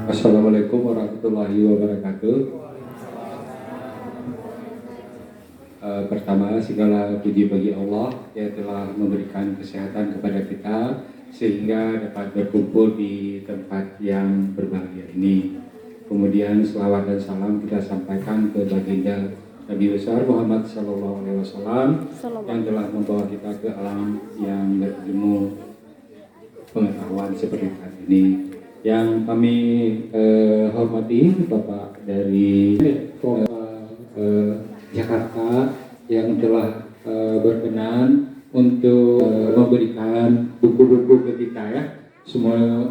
Assalamualaikum warahmatullahi wabarakatuh. Pertama, segala puji bagi Allah yang telah memberikan kesehatan kepada kita sehingga dapat berkumpul di tempat yang berbahagia ini. Kemudian selawat dan salam kita sampaikan ke baginda Nabi besar Muhammad SAW yang telah membawa kita ke alam yang berilmu pengetahuan seperti saat ini. Yang kami hormati Bapak dari Jakarta yang telah berkenan untuk memberikan buku-buku ke kita ya.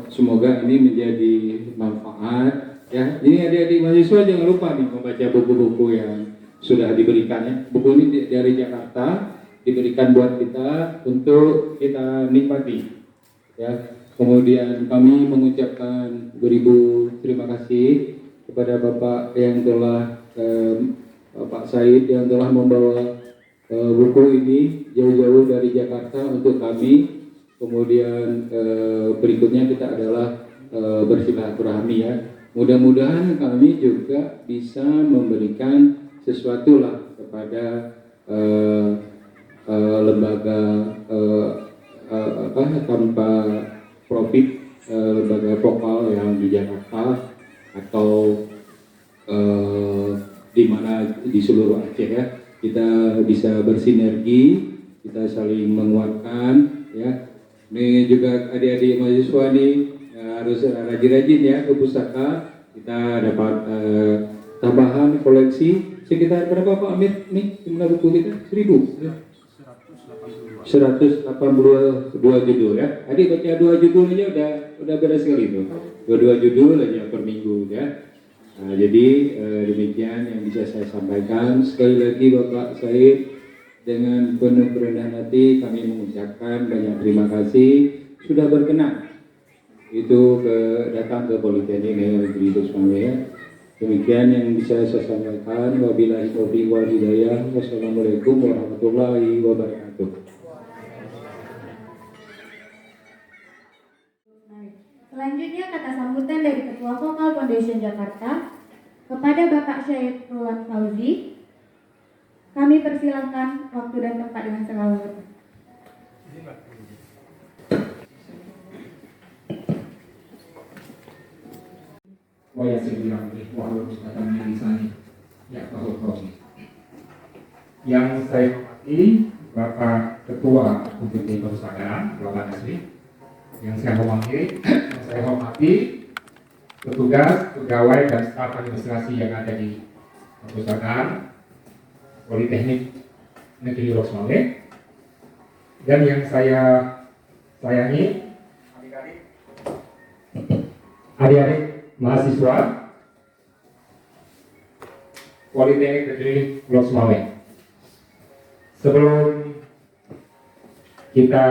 Semoga ini menjadi manfaat ya. Ini adik-adik mahasiswa jangan lupa nih membaca buku-buku yang sudah diberikan ya. Buku ini dari Jakarta diberikan buat kita untuk kita nikmati ya. Kemudian kami mengucapkan beribu terima kasih kepada Bapak yang telah Pak Said yang telah membawa buku ini jauh-jauh dari Jakarta untuk kami. Kemudian berikutnya kita adalah bersilaturahmi ya. Mudah-mudahan kami juga bisa memberikan sesuatu lah kepada lembaga tanpa profit, lembaga vokal yang di Jakarta atau di mana di seluruh Aceh ya, kita bisa bersinergi, kita saling menguatkan ya. Ini juga adik-adik mahasiswa nih harus rajin-rajin ya ke pusaka. Kita dapat tambahan koleksi sekitar berapa Pak Amir nih jumlah buku kita? 1000 ya? 182 judul ya. Adik baca 2 judul aja udah beres sekali itu. 2 judul aja per minggu ya. Nah, jadi demikian yang bisa saya sampaikan. Sekali lagi Bapak Said, dengan penuh kerendahan hati kami mengucapkan banyak terima kasih sudah berkenan itu datang ke Politeknik Negeri Losmawe ya. Demikian yang bisa saya sampaikan. Wabillahi taufiq wal hidayah. Wassalamualaikum warahmatullahi wabarakatuh. Selanjutnya kata sambutan dari Ketua Vokal Foundation Jakarta kepada Bapak Syed Rowan Fauzi. Kami persilakan waktu dan tempat dengan segala-galanya. Yang saya hormati Bapak Ketua Komite Perpustakaan Bapak Nasri. Yang saya hormati petugas, pegawai dan staf administrasi yang ada di perpustakaan Politeknik Negeri Losmawe. Dan yang saya sayangi adik-adik mahasiswa Politeknik Negeri Losmawe. Sebelum kita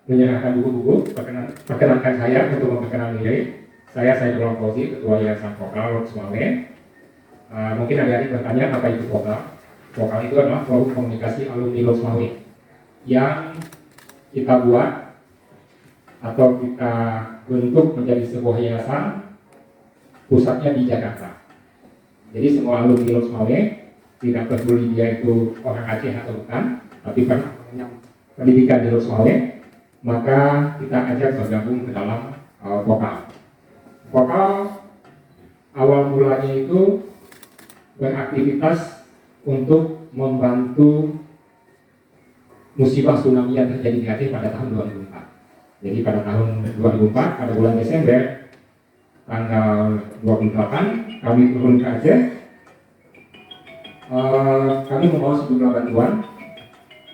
menyerahkan buku-buku, perkenankan saya untuk memperkenalkan diri. Saya Rowan Fauzi, Ketua Yayasan Vokal Losmawe. Mungkin adik-adik bertanya apa itu vokal. Vokal itu adalah forum komunikasi alumni Losmawe yang kita buat atau kita bentuk menjadi sebuah yayasan pusatnya di Jakarta. Jadi semua alumni Losmawe, tidak peduli dia itu orang Aceh atau bukan, tapi pernah pendidikan di Losmawe, maka kita ajak bergabung ke dalam vokal. Vokal awal mulanya itu beraktivitas untuk membantu musibah tsunami yang terjadi di Aceh pada tahun 2004. Jadi pada tahun 2004 pada bulan Desember tanggal 28 kami turun ke Aceh. Kami membawa sejumlah bantuan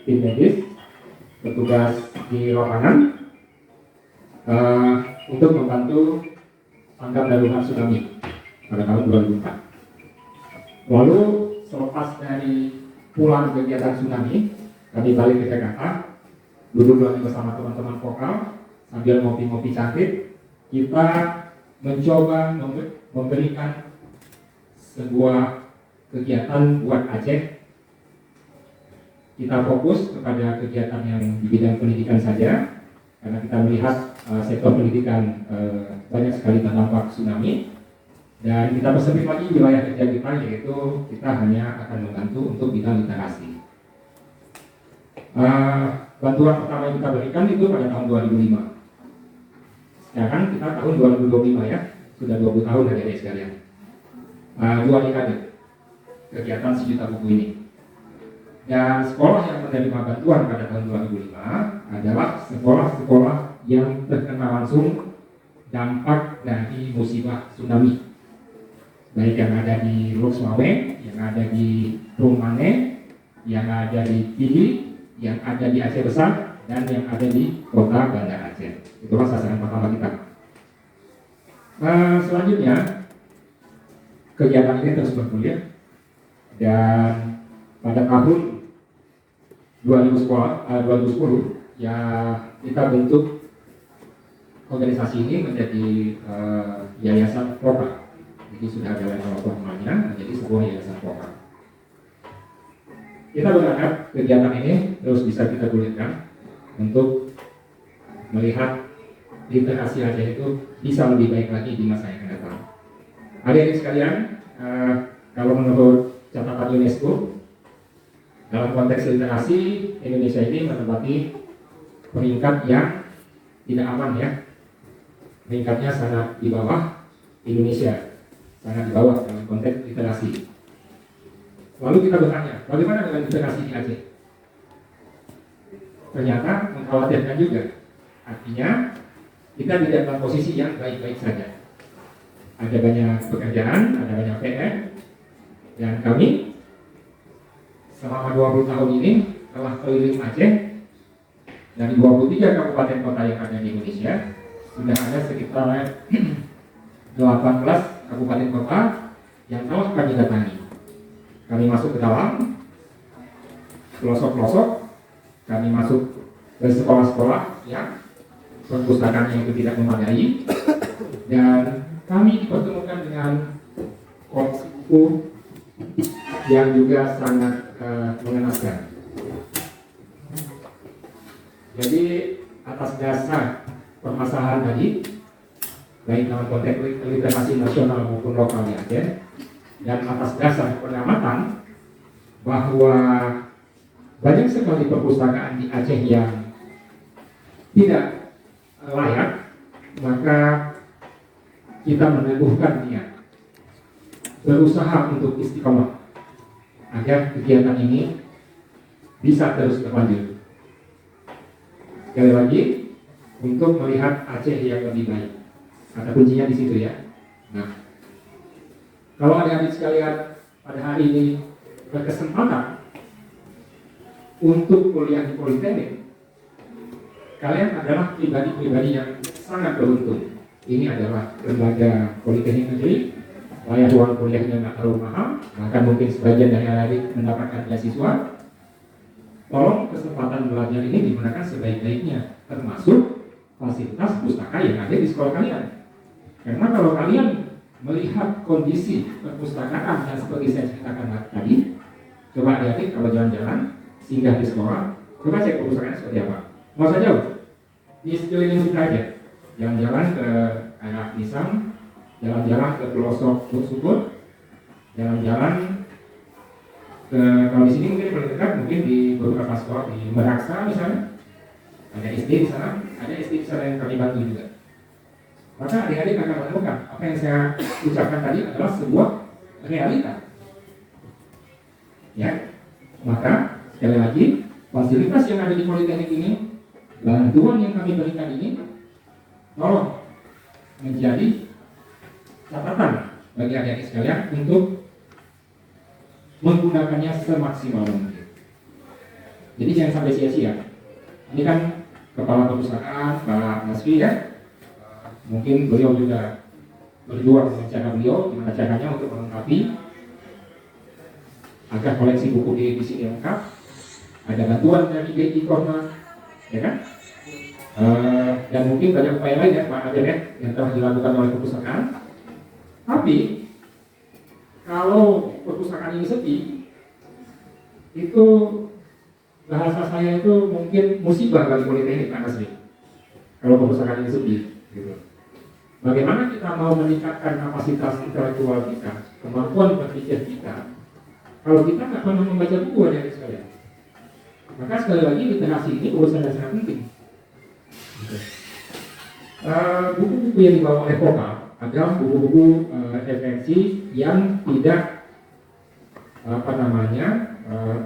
tim medis, petugas di lapangan untuk membantu tanggap darurat tsunami pada tahun 2004. Lalu selepas dari pulang kegiatan tsunami, kami balik ke Jakarta, duduk lagi bersama teman-teman vokal sambil ngopi-ngopi cantik. Kita mencoba memberikan sebuah kegiatan buat Aceh. Kita fokus kepada kegiatan yang di bidang pendidikan saja, karena kita melihat sektor pendidikan banyak sekali terdampak tsunami, dan kita persempit lagi wilayah kerja kita, yaitu kita hanya akan membantu untuk bidang literasi. Bantuan pertama yang kita berikan itu pada tahun 2005. Sekarang kita tahun 2025 ya, sudah 20 tahun dari sekalian. 2 dekade kegiatan sejuta buku ini. Dan sekolah yang menerima bantuan pada tahun 2005 adalah sekolah-sekolah yang terkena langsung dampak dari musibah tsunami. Baik yang ada di Loksmawe, yang ada di Rumane, yang ada di Pidi, yang ada di Aceh Besar, dan yang ada di kota Banda Aceh. Itulah sasaran pertama kita. Selanjutnya, kegiatan ini terus bergulir, dan pada tahun 2010 ya kita bentuk organisasi ini menjadi yayasan Proka. Jadi sudah ada level formalnya menjadi sebuah yayasan Proka. Kita berharap kegiatan ini terus bisa kita gulirkan untuk melihat literasi Aceh itu bisa lebih baik lagi di masa yang akan datang. Adik-adik sekalian, kalau menurut catatan UNESCO, dalam konteks literasi Indonesia ini menempati peringkat yang tidak aman ya. Peringkatnya sangat di bawah Indonesia, sangat di bawah dalam konteks literasi. Lalu kita bertanya, bagaimana dengan literasi di Aceh? Ternyata mengkhawatirkan juga. Artinya kita tidak dalam posisi yang baik-baik saja. Ada banyak pekerjaan, ada banyak PR, dan kami selama 20 tahun ini telah keliling Aceh. Dari 23 kabupaten kota yang ada di Indonesia, sudah ada sekitar 18 kabupaten kota yang telah kami datangi. Kami masuk ke dalam pelosok-pelosok, kami masuk ke sekolah-sekolah yang perpustakaannya itu tidak memadai, dan kami dipertemukan dengan korpsku yang juga sangat mengenaskan. Jadi atas dasar permasalahan tadi, baik dalam konteks literasi nasional maupun lokal di Aceh, dan atas dasar pengamatan bahwa banyak sekali perpustakaan di Aceh yang tidak layak, maka kita meneguhkan niat berusaha untuk istiqomah agar kegiatan ini bisa terus berlanjut. Sekali lagi, untuk melihat Aceh yang lebih baik. Kata kuncinya di situ ya. Nah, kalau adik-adik sekalian pada hari ini berkesempatan untuk kuliah di Politeknik, kalian adalah pribadi-pribadi yang sangat beruntung. Ini adalah lembaga Politeknik Negeri, layak uang kuliahnya nggak terlalu mahal, bahkan mungkin sebagian dari adik mendapatkan beasiswa. Tolong kesempatan belajar ini digunakan sebaik-baiknya, termasuk fasilitas pustaka yang ada di sekolah kalian. Karena kalau kalian melihat kondisi perpustakaan yang seperti saya ceritakan tadi, coba adik-adik kalau jalan-jalan, singgah di sekolah, coba cek perpustakaan seperti apa. Nggak usah jauh, di sekeliling kita aja. Jalan-jalan ke arah Pisang, jalan-jalan ke pelosok Sukut, jalan-jalan ke, kalau di sini mungkin paling dekat, mungkin di beberapa sekolah di Meraksa misalnya, ada SD di sana, ada SD di sana yang kami bantu juga. Maka adik-adik akan menemukan apa yang saya ucapkan tadi adalah sebuah realita. Ya, maka sekali lagi fasilitas yang ada di Politeknik ini, bantuan yang kami berikan ini, tolong menjadi catatan bagi adik-adik sekalian untuk menggunakannya semaksimal mungkin. Jadi jangan sampai sia-sia. Ini kan Kepala Perpustakaan Pak Nasfi ya. Mungkin beliau juga berjuang dengan cara beliau, gimana caranya untuk melengkapi agar koleksi buku di sini lengkap. Ada bantuan dari BI Korma, ya kan? Dan mungkin banyak upaya lain ya Pak Ajar ya, yang telah dilakukan oleh perpustakaan. Tapi kalau perpustakaan ini sepi, itu bahasa saya itu mungkin musibah bagi Politeknik Pak Nasri. kalau perpustakaan ini sepi. Gitu. Bagaimana kita mau meningkatkan kapasitas intelektual kita, kemampuan berpikir kita, kalau kita nggak pernah membaca buku adik sekalian? Maka sekali lagi literasi ini urusan yang sangat penting. Gitu. Buku-buku yang dibawa oleh vokal adalah buku-buku referensi yang tidak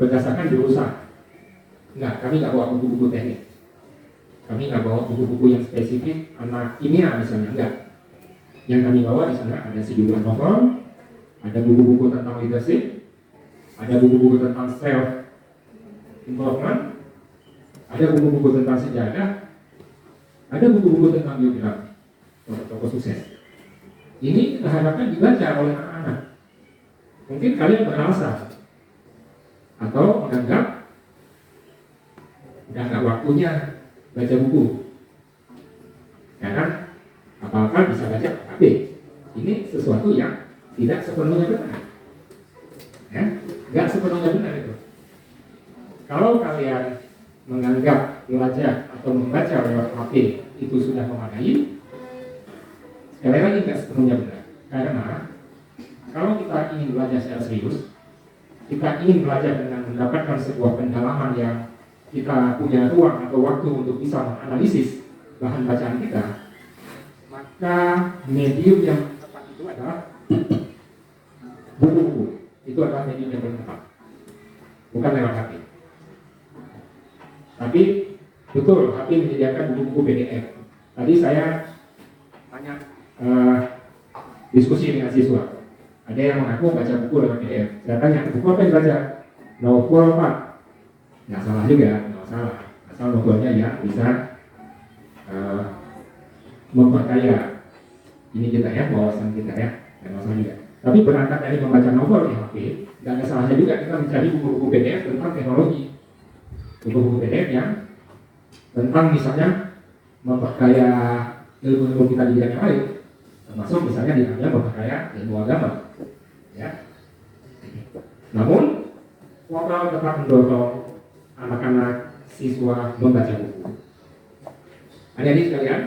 berdasarkan jurusan. Enggak, kami nggak bawa buku-buku teknik. Kami nggak bawa buku-buku yang spesifik anak kimia misalnya, enggak. Yang kami bawa di sana ada sejumlah novel, ada buku-buku tentang leadership, ada buku-buku tentang self improvement, ada buku-buku tentang sejarah, ada buku-buku tentang biografi tokoh sukses. Ini kita harapkan dibaca oleh anak-anak. Mungkin kalian beralasan atau menganggap udah nggak waktunya baca buku, karena apa-apa bisa baca HP. Ini sesuatu yang tidak sepenuhnya benar, ya, nggak sepenuhnya benar itu. Kalau kalian menganggap belajar atau membaca lewat HP itu sudah memadai, sekali lagi nggak sepenuhnya benar. Karena kalau kita ingin belajar secara serius, kita ingin belajar dengan mendapatkan sebuah pendalaman yang kita punya ruang atau waktu untuk bisa menganalisis bahan bacaan kita, maka medium yang tepat itu adalah buku-buku. Itu adalah medium yang paling tepat, bukan lewat HP. Tapi betul, HP menyediakan buku-buku PDF. Tadi saya tanya diskusi dengan siswa, ada yang mengaku baca buku lewat PDF. Saya tanya, buku apa yang dibaca? Novel Pak. Nggak salah juga, nggak salah. Asal novelnya yang bisa memperkaya ini kita ya, wawasan kita ya, nggak masalah juga. Tapi berangkat dari membaca novel di HP, nggak ada salahnya juga kita mencari buku-buku PDF tentang teknologi. Buku-buku PDF yang tentang misalnya memperkaya ilmu-ilmu kita di bidang yang lain, termasuk misalnya di dalamnya memperkaya ilmu agama. Ya. Namun, vokal tetap mendorong anak-anak siswa membaca buku. Adik-adik sekalian,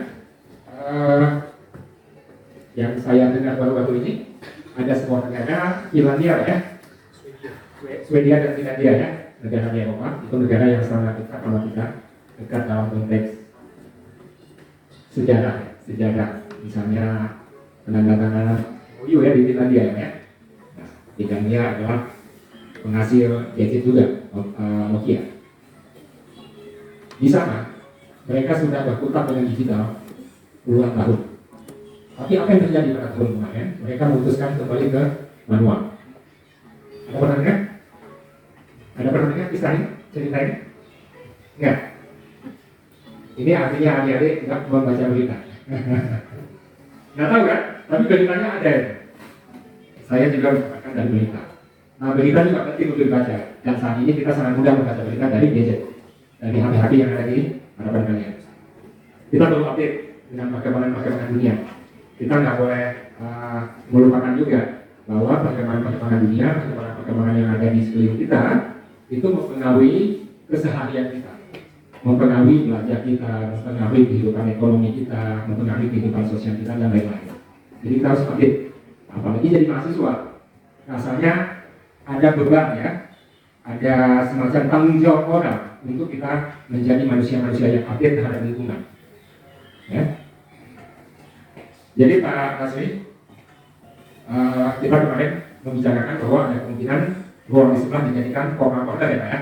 yang saya dengar baru-baru ini ada sebuah negara Finlandia ya, Swedia dan Finlandia ya, negara di Eropa, itu negara yang sangat dekat sama kita, dekat dalam konteks sejarah, misalnya penandatanganan MOU ya di Finlandia ya. Nah, Finlandia adalah penghasil gadget juga, Nokia. Di sana mereka sudah berkutat dengan digital puluhan tahun. Tapi apa yang terjadi pada tahun kemarin? Mereka memutuskan kembali ke manual. Ada pernah dengar? Ada pernah dengar kisah ini? Cerita ini? Enggak. Ini artinya adik-adik tidak membaca berita. Nggak tahu kan? Tapi beritanya ada. Saya juga mendapatkan dari berita. Nah, berita juga penting untuk dibaca. Dan saat ini kita sangat mudah membaca berita dari gadget, dari HP-HP yang ada di hadapan kalian. Kita perlu update dengan perkembangan dunia. Kita nggak boleh melupakan juga bahwa perkembangan dunia, perkembangan yang ada di sekeliling kita itu mempengaruhi keseharian kita, mempengaruhi belajar kita, mempengaruhi kehidupan ekonomi kita, mempengaruhi kehidupan sosial kita dan lain-lain. Jadi kita harus update. Apalagi jadi mahasiswa, rasanya ada beban ya, ada semacam tanggung jawab moral untuk kita menjadi manusia-manusia yang update terhadap lingkungan. Ya. Jadi Pak Nasri, kita kemarin membicarakan bahwa ada kemungkinan ruang di sebelah dijadikan corner ya Pak ya.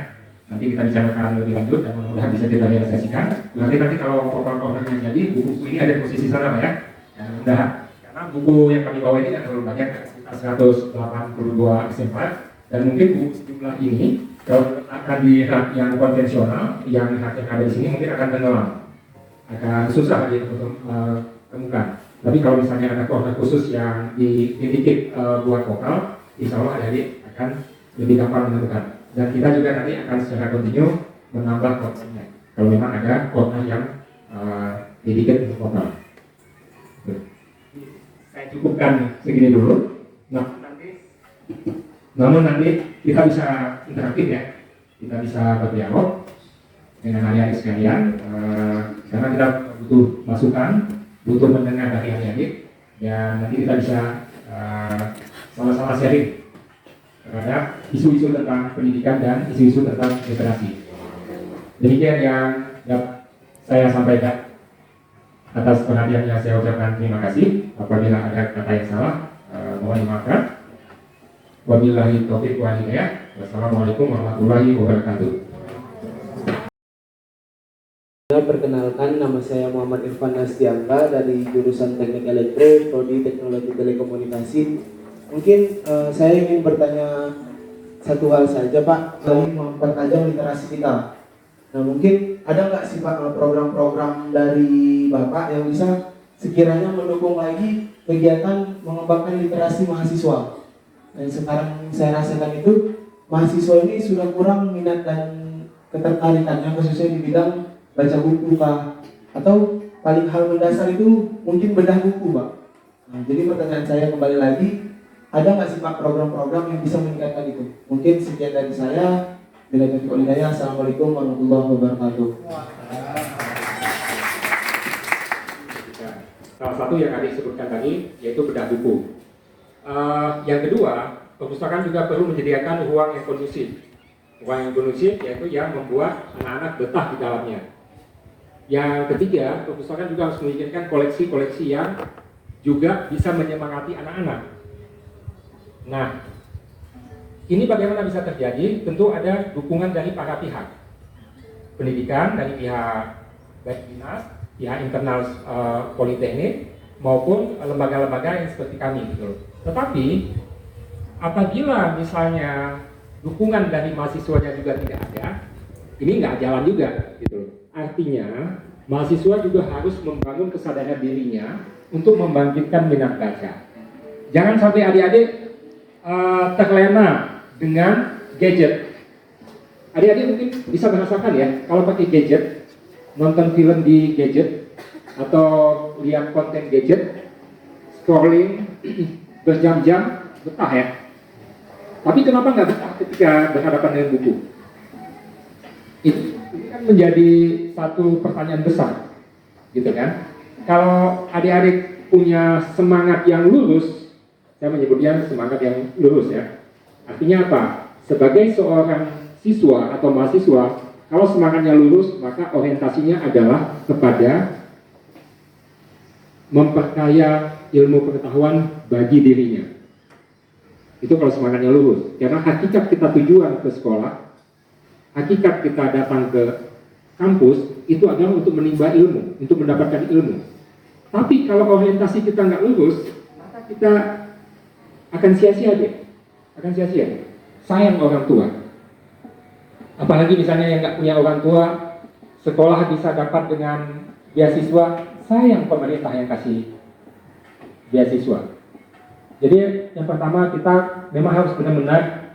Nanti kita bicarakan lebih lanjut dan mudah-mudahan bisa kita realisasikan. Nanti kalau cornernya jadi, buku ini ada di posisi sana Pak ya. Dan mudah-mudahan karena buku yang kami bawa ini kan terlalu banyak, sekitar 182 exemplar, dan mungkin buku sejumlah ini kalau akan di rak yang konvensional, yang rak yang ada di sini mungkin akan tenggelam, akan susah untuk temukan. Tapi kalau misalnya ada corner khusus yang dititip buat vokal, insya Allah adik akan lebih gampang menemukan. Dan kita juga nanti akan secara kontinu menambah cornernya. Kalau memang ada corner yang dititip untuk vokal. Saya cukupkan segini dulu. Namun nanti kita bisa interaktif ya, kita bisa berdialog dengan adik-adik sekalian, karena kita butuh masukan, butuh mendengar dari adik-adik, dan nanti kita bisa sama-sama sharing terhadap isu-isu tentang pendidikan dan isu-isu tentang literasi. Demikian yang saya sampaikan. Atas perhatiannya saya ucapkan terima kasih. Apabila ada kata yang salah, mohon dimaafkan. Wabillahi taufiq wal hidayah. Wassalamualaikum warahmatullahi wabarakatuh. Perkenalkan, nama saya Muhammad Irfan Nastiangka dari jurusan Teknik Elektro, Prodi Teknologi Telekomunikasi. Mungkin saya ingin bertanya satu hal saja, Pak, ingin mempertajam literasi kita. Nah, mungkin ada nggak sih Pak program-program dari Bapak yang bisa sekiranya mendukung lagi kegiatan mengembangkan literasi mahasiswa? Dan sekarang saya rasakan itu mahasiswa ini sudah kurang minat dan ketertarikannya khususnya di bidang baca buku Pak, atau paling hal mendasar itu mungkin bedah buku Pak. Nah, jadi pertanyaan saya kembali lagi, ada nggak sih Pak program-program yang bisa meningkatkan itu? Mungkin sekian dari saya. Bila taufiq wal hidayah. Assalamualaikum warahmatullahi wabarakatuh. Salah satu yang adik sebutkan tadi yaitu bedah buku. Yang kedua, perpustakaan juga perlu menyediakan ruang yang kondusif. Ruang yang kondusif yaitu yang membuat anak-anak betah di dalamnya. Yang ketiga, perpustakaan juga harus menyediakan koleksi-koleksi yang juga bisa menyemangati anak-anak. Nah, ini bagaimana bisa terjadi? Tentu ada dukungan dari para pihak. Pendidikan dari pihak baik dinas, pihak internal politeknik maupun lembaga-lembaga yang seperti kami gitu. Tetapi apabila misalnya dukungan dari mahasiswanya juga tidak ada, ini nggak jalan juga gitu. Artinya mahasiswa juga harus membangun kesadaran dirinya untuk membangkitkan minat baca. Jangan sampai adik-adik terlena dengan gadget. Adik-adik mungkin bisa merasakan ya, kalau pakai gadget, nonton film di gadget atau lihat konten gadget, scrolling berjam-jam, betah ya. Tapi kenapa nggak betah ketika berhadapan dengan buku? Ini kan menjadi satu pertanyaan besar, gitu kan? Kalau adik-adik punya semangat yang lurus, saya menyebutnya semangat yang lurus ya. Artinya apa? Sebagai seorang siswa atau mahasiswa, kalau semangatnya lurus, maka orientasinya adalah kepada memperkaya ilmu pengetahuan bagi dirinya. Itu kalau semangatnya lurus. Karena hakikat kita tujuan ke sekolah, hakikat kita datang ke kampus, itu adalah untuk menimba ilmu, untuk mendapatkan ilmu. Tapi kalau orientasi kita nggak lurus, maka kita akan sia-sia deh. Akan sia-sia. Sayang orang tua. Apalagi misalnya yang nggak punya orang tua, sekolah bisa dapat dengan beasiswa, sayang pemerintah yang kasih beasiswa. Jadi yang pertama kita memang harus benar-benar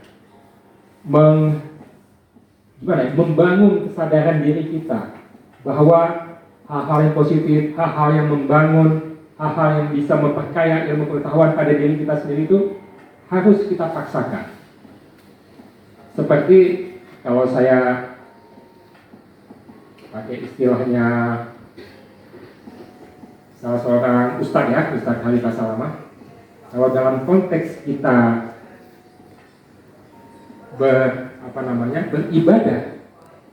membangun kesadaran diri kita bahwa hal-hal yang positif, hal-hal yang membangun, hal-hal yang bisa memperkaya ilmu pengetahuan pada diri kita sendiri itu harus kita paksakan. Seperti kalau saya pakai istilahnya salah seorang ustadz ya, Ustadz Khalifah Salamah, kalau dalam konteks kita beribadah,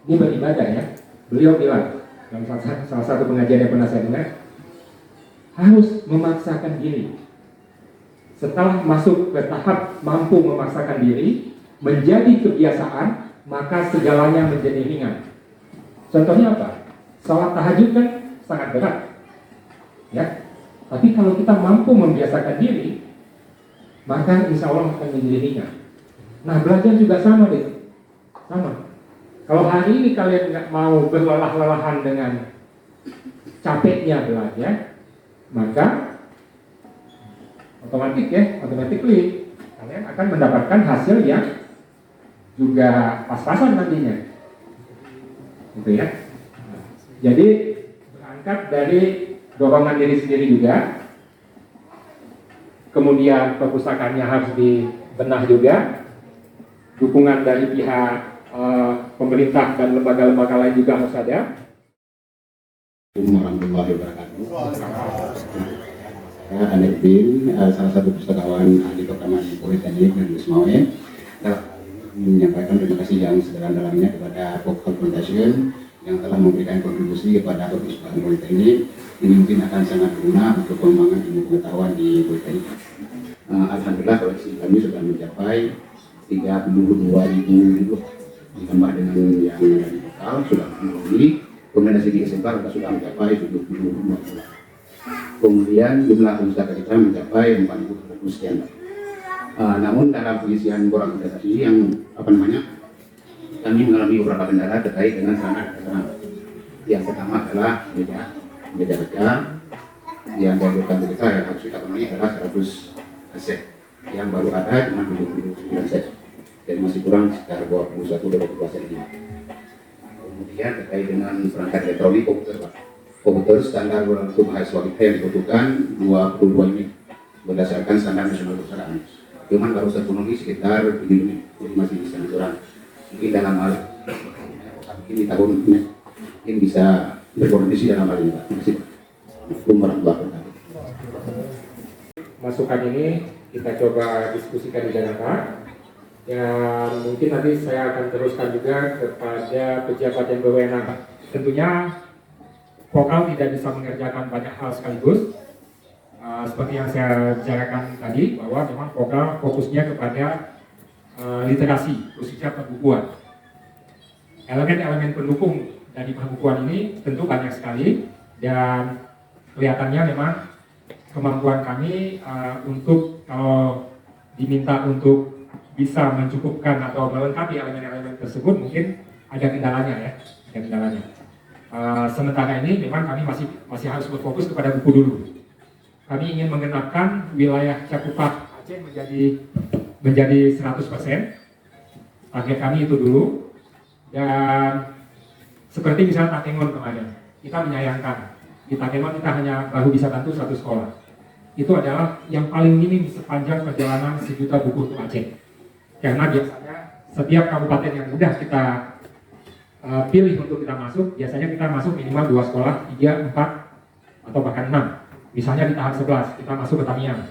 ini beribadah ya, beliau bilang dalam salah satu pengajian yang pernah saya dengar, harus memaksakan diri. Setelah masuk ke tahap mampu memaksakan diri, menjadi kebiasaan, maka segalanya menjadi ringan. Contohnya apa? Salat tahajud kan sangat berat, ya. Tapi kalau kita mampu membiasakan diri, maka insya Allah akan menjadi ringan. Nah, belajar juga sama deh, sama. Kalau hari ini kalian nggak mau berlelah-lelahan dengan capeknya belajar, maka automatically kalian akan mendapatkan hasil yang juga pas-pasan nantinya, gitu ya. Jadi berangkat dari dorongan diri sendiri juga, kemudian perpustakaannya harus dibenah juga, dukungan dari pihak pemerintah dan lembaga-lembaga lain juga harus ada. Assalamualaikum warahmatullahi wabarakatuh. Saya Aneh Bin, salah satu pustakawan ahli Pertama di Politeknik dan Wismawe. Telah menyampaikan terima kasih yang sedalam-dalamnya kepada Popcorn Foundation yang telah memberikan kontribusi kepada perpustakaan Politeknik. Ini mungkin akan sangat berguna untuk pengembangan ilmu pengetahuan di Politeknik. Alhamdulillah koleksi kami sudah mencapai 32.000 ditambah dengan yang ada di lokal sudah memenuhi. Kemudian dari segi eksemplar kita sudah mencapai 72 bulan. Kemudian jumlah pustaka kita mencapai 40 sekian. Namun dalam pengisian borang investasi yang kami mengalami beberapa kendala terkait dengan sarana prasarana. Yang pertama adalah meja baca yang dianjurkan kita yang harus kita penuhi adalah 100 set. Yang baru ada cuma 79 set. Jadi masih kurang sekitar 21-22 set ini. Kemudian terkait dengan perangkat elektronik komputer standar untuk mahasiswa kita yang dibutuhkan 22 unit berdasarkan standar nasional perusahaan. Cuman baru terpenuhi sekitar 7 unit, jadi masih bisa kurang. Mungkin dalam hal mungkin di tahun ini mungkin bisa berkoordinasi dalam hal ini. Terima kasih. Assalamualaikum warahmatullahi wabarakatuh. Masukan ini kita coba diskusikan di Jakarta. Ya mungkin nanti saya akan teruskan juga kepada pejabat yang berwenang. Tentunya vokal tidak bisa mengerjakan banyak hal sekaligus. Seperti yang saya bicarakan tadi bahwa memang vokal fokusnya kepada literasi khususnya pembukuan. Elemen-elemen pendukung dari pembukuan ini tentu banyak sekali dan kelihatannya memang kemampuan kami untuk kalau diminta untuk bisa mencukupkan atau melengkapi elemen-elemen tersebut mungkin ada kendalanya ya, ada kendalanya. Sementara ini memang kami masih harus berfokus kepada buku dulu. Kami ingin menggenapkan wilayah cakupan Aceh menjadi 100%. Target kami itu dulu. Dan seperti misalnya Takengon kemarin, kita menyayangkan di Takengon kita hanya baru bisa bantu 1 sekolah. Itu adalah yang paling minim sepanjang perjalanan 1 juta buku untuk Aceh. Karena biasanya setiap kabupaten yang sudah kita pilih untuk kita masuk, biasanya kita masuk minimal 2 sekolah, 3, 4, atau bahkan 6. Misalnya di tahap 11, kita masuk ke Tamiang.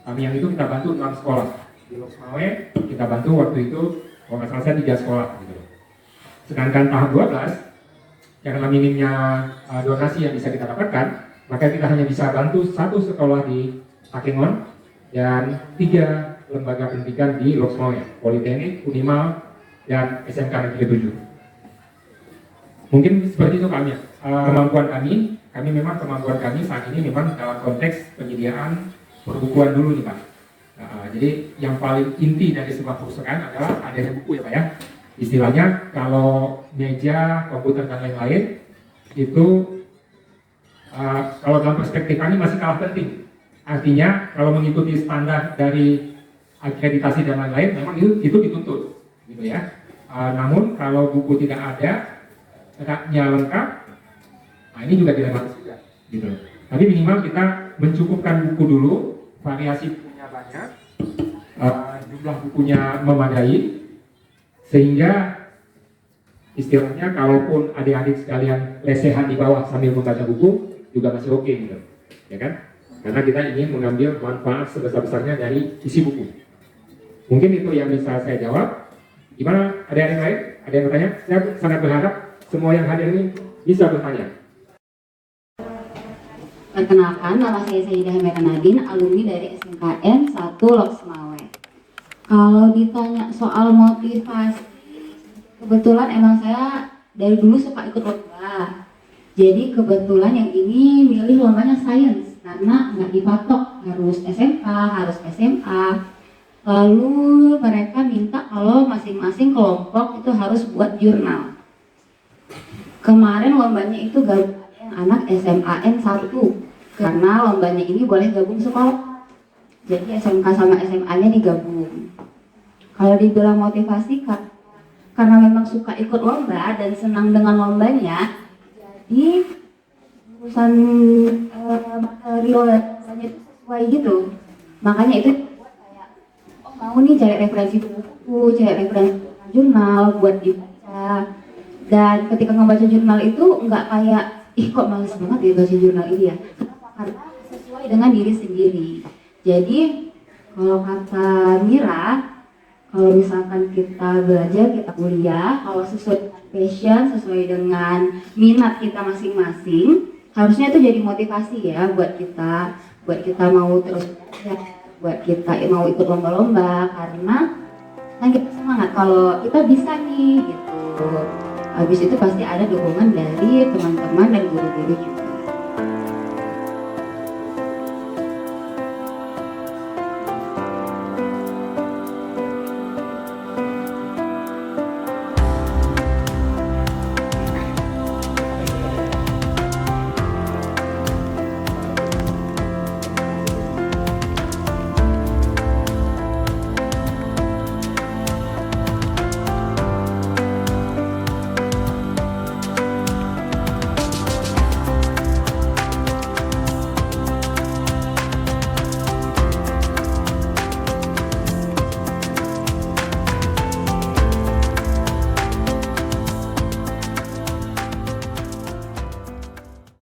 Tamiang itu kita bantu 6 sekolah. Di Loksmawe, kita bantu waktu itu, kalau nggak salah saya 3 sekolah. Gitu. Sedangkan tahap 12, karena minimnya donasi yang bisa kita dapatkan, maka kita hanya bisa bantu 1 sekolah di Takengon dan 3 lembaga pendidikan di Loksmawe, Politeknik, Unimal, dan SMK Negeri 7. Mungkin seperti itu kami. Kemampuan kami memang kemampuan kami saat ini memang dalam konteks penyediaan perbukuan dulu nih Pak. Jadi yang paling inti dari sebuah perpustakaan adalah adanya buku ya Pak ya. Istilahnya kalau meja, komputer dan lain-lain itu kalau dalam perspektif kami masih kalah penting. Artinya kalau mengikuti standar dari akreditasi dan lain-lain memang itu dituntut gitu ya. Namun kalau buku tidak ada, raknya lengkap, nah ini juga dilematis juga gitu. Tapi minimal kita mencukupkan buku dulu, variasi bukunya banyak, jumlah bukunya memadai, sehingga istilahnya kalaupun adik-adik sekalian lesehan di bawah sambil membaca buku juga masih oke gitu, ya kan? Karena kita ingin mengambil manfaat sebesar-besarnya dari isi buku. Mungkin itu yang bisa saya jawab. Gimana? Ada yang lain? Ada yang bertanya? Saya sangat berharap semua yang hadir ini bisa bertanya. Perkenalkan, nama saya Sayyidah Hamida Nadine, alumni dari SMKN 1 Loksmawe. Kalau ditanya soal motivasi, kebetulan emang saya dari dulu suka ikut lomba. Jadi kebetulan yang ini milih lombanya sains karena nggak dipatok harus SMK, harus SMA. Lalu mereka minta kalau masing-masing kelompok itu harus buat jurnal. Kemarin lombanya itu gabung yang anak SMAN 1 karena lombanya ini boleh gabung sekolah. Jadi SMK sama SMA-nya digabung. Kalau dibilang motivasi karena memang suka ikut lomba dan senang dengan lombanya, jadi urusan materi lombanya itu sesuai gitu. Makanya itu mau nih cari referensi buku, cari referensi jurnal buat dibaca. Dan ketika membaca jurnal itu nggak kayak ih kok males banget ya baca jurnal ini ya. Kenapa? Karena sesuai dengan diri sendiri. Jadi kalau kata Mira, kalau misalkan kita belajar, kita kuliah, kalau sesuai dengan passion, sesuai dengan minat kita masing-masing, harusnya itu jadi motivasi ya buat kita mau terus belajar, buat kita mau ikut lomba-lomba, karena kan kita semangat kalau kita bisa nih gitu. Habis itu pasti ada dukungan dari teman-teman dan guru-guru juga.